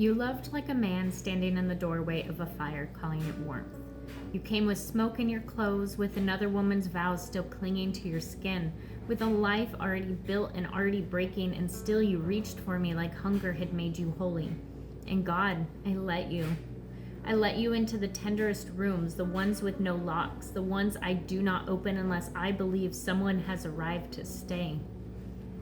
You loved like a man standing in the doorway of a fire, calling it warmth. You came with smoke in your clothes, with another woman's vows still clinging to your skin, with a life already built and already breaking, and still you reached for me like hunger had made you holy. And God, I let you. I let you into the tenderest rooms, the ones with no locks, the ones I do not open unless I believe someone has arrived to stay.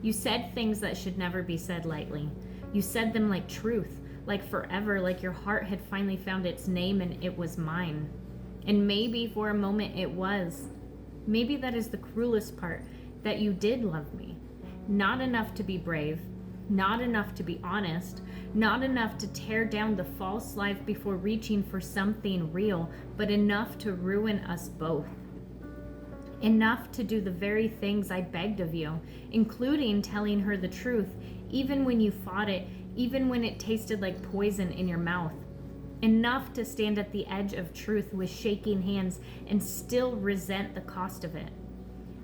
You said things that should never be said lightly. You said them like truth, like forever, like your heart had finally found its name and it was mine. And maybe for a moment it was. Maybe that is the cruelest part, that you did love me. Not enough to be brave, not enough to be honest, not enough to tear down the false life before reaching for something real, but enough to ruin us both. Enough to do the very things I begged of you, including telling her the truth, even when you fought it, even when it tasted like poison in your mouth. Enough to stand at the edge of truth with shaking hands and still resent the cost of it.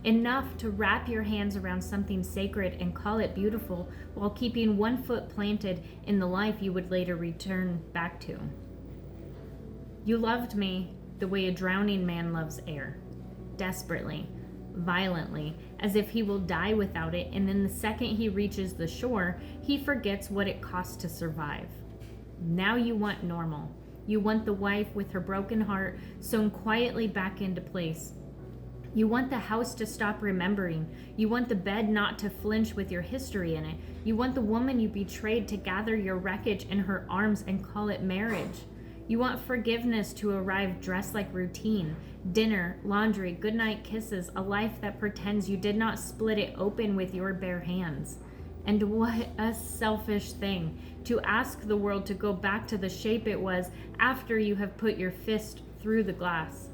Enough to wrap your hands around something sacred and call it beautiful while keeping one foot planted in the life you would later return back to. You loved me the way a drowning man loves air, desperately, violently, as if he will die without it, and then the second he reaches the shore, he forgets what it costs to survive. Now you want normal. You want the wife with her broken heart sewn quietly back into place. You want the house to stop remembering. You want the bed not to flinch with your history in it. You want the woman you betrayed to gather your wreckage in her arms and call it marriage. You want forgiveness to arrive dressed like routine. Dinner, laundry, goodnight kisses, a life that pretends you did not split it open with your bare hands. And what a selfish thing to ask the world to go back to the shape it was after you have put your fist through the glass.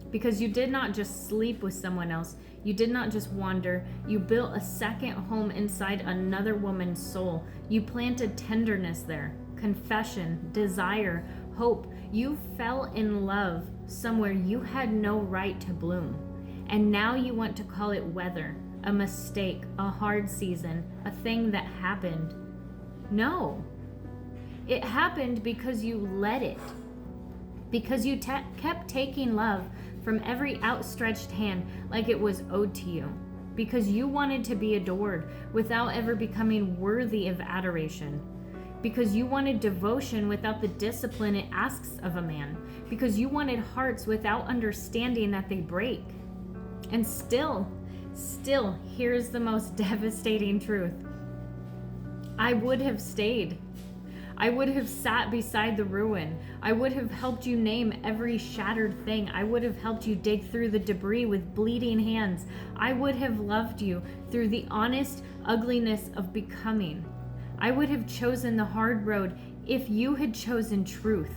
Because you did not just sleep with someone else, you did not just wander, you built a second home inside another woman's soul. You planted tenderness there, confession, desire, hope. You fell in love somewhere you had no right to bloom. And now you want to call it weather, a mistake, a hard season, a thing that happened. No. It happened because you let it. Because you kept taking love from every outstretched hand like it was owed to you. Because you wanted to be adored without ever becoming worthy of adoration. Because you wanted devotion without the discipline it asks of a man. Because you wanted hearts without understanding that they break. And still, here's the most devastating truth. I would have stayed. I would have sat beside the ruin. I would have helped you name every shattered thing. I would have helped you dig through the debris with bleeding hands. I would have loved you through the honest ugliness of becoming. I would have chosen the hard road if you had chosen truth.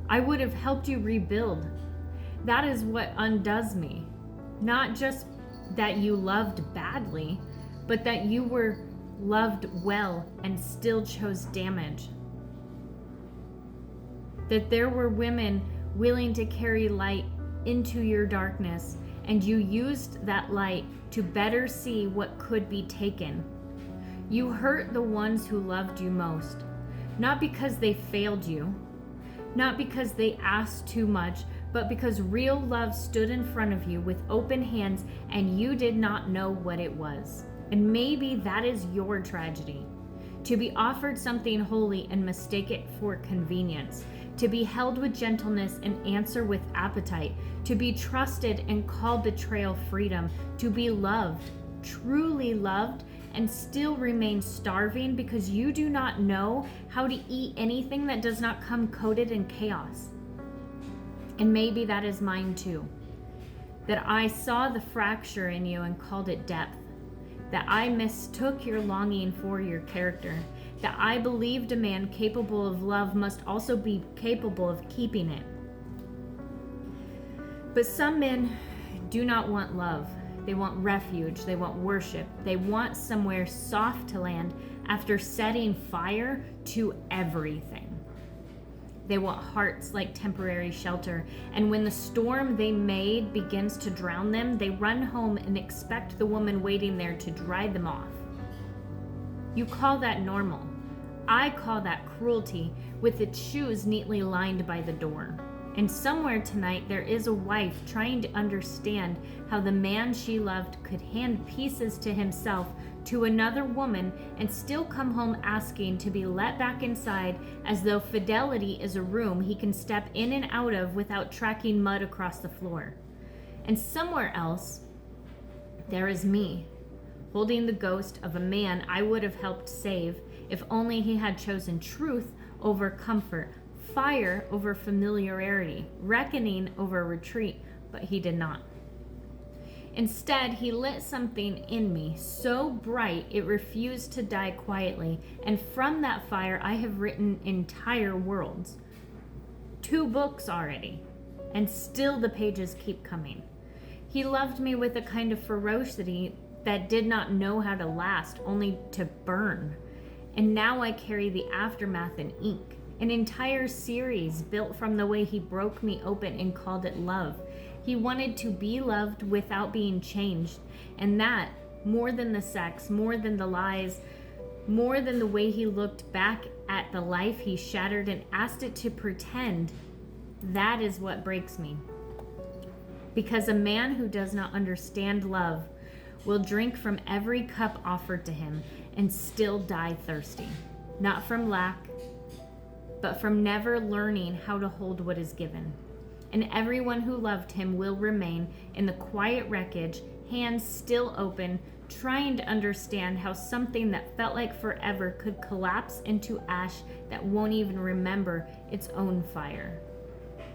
I would have helped you rebuild. That is what undoes me. Not just that you loved badly, but that you were loved well and still chose damage. That there were women willing to carry light into your darkness, and you used that light to better see what could be taken. You hurt the ones who loved you most, not because they failed you, not because they asked too much, but because real love stood in front of you with open hands and you did not know what it was. And maybe that is your tragedy. To be offered something holy and mistake it for convenience. To be held with gentleness and answer with appetite. To be trusted and call betrayal freedom. To be loved, truly loved, and still remain starving because you do not know how to eat anything that does not come coated in chaos. And maybe that is mine too. That I saw the fracture in you and called it depth. That I mistook your longing for your character. That I believed a man capable of love must also be capable of keeping it. But some men do not want love. They want refuge. They want worship. They want somewhere soft to land after setting fire to everything. They want hearts like temporary shelter. And when the storm they made begins to drown them, they run home and expect the woman waiting there to dry them off. You call that normal. I call that cruelty, with its shoes neatly lined by the door. And somewhere tonight there is a wife trying to understand how the man she loved could hand pieces to himself to another woman and still come home asking to be let back inside, as though fidelity is a room he can step in and out of without tracking mud across the floor. And somewhere else, there is me, holding the ghost of a man I would have helped save if only he had chosen truth over comfort, fire over familiarity, reckoning over retreat, but he did not. Instead, he lit something in me so bright it refused to die quietly, and from that fire I have written entire worlds. 2 books already, and still the pages keep coming. He loved me with a kind of ferocity that did not know how to last, only to burn. And now I carry the aftermath in ink, an entire series built from the way he broke me open and called it love. He wanted to be loved without being changed, and that, more than the sex, more than the lies, more than the way he looked back at the life he shattered and asked it to pretend, that is what breaks me. Because a man who does not understand love will drink from every cup offered to him and still die thirsty, not from lack, but from never learning how to hold what is given. And everyone who loved him will remain in the quiet wreckage, hands still open, trying to understand how something that felt like forever could collapse into ash that won't even remember its own fire.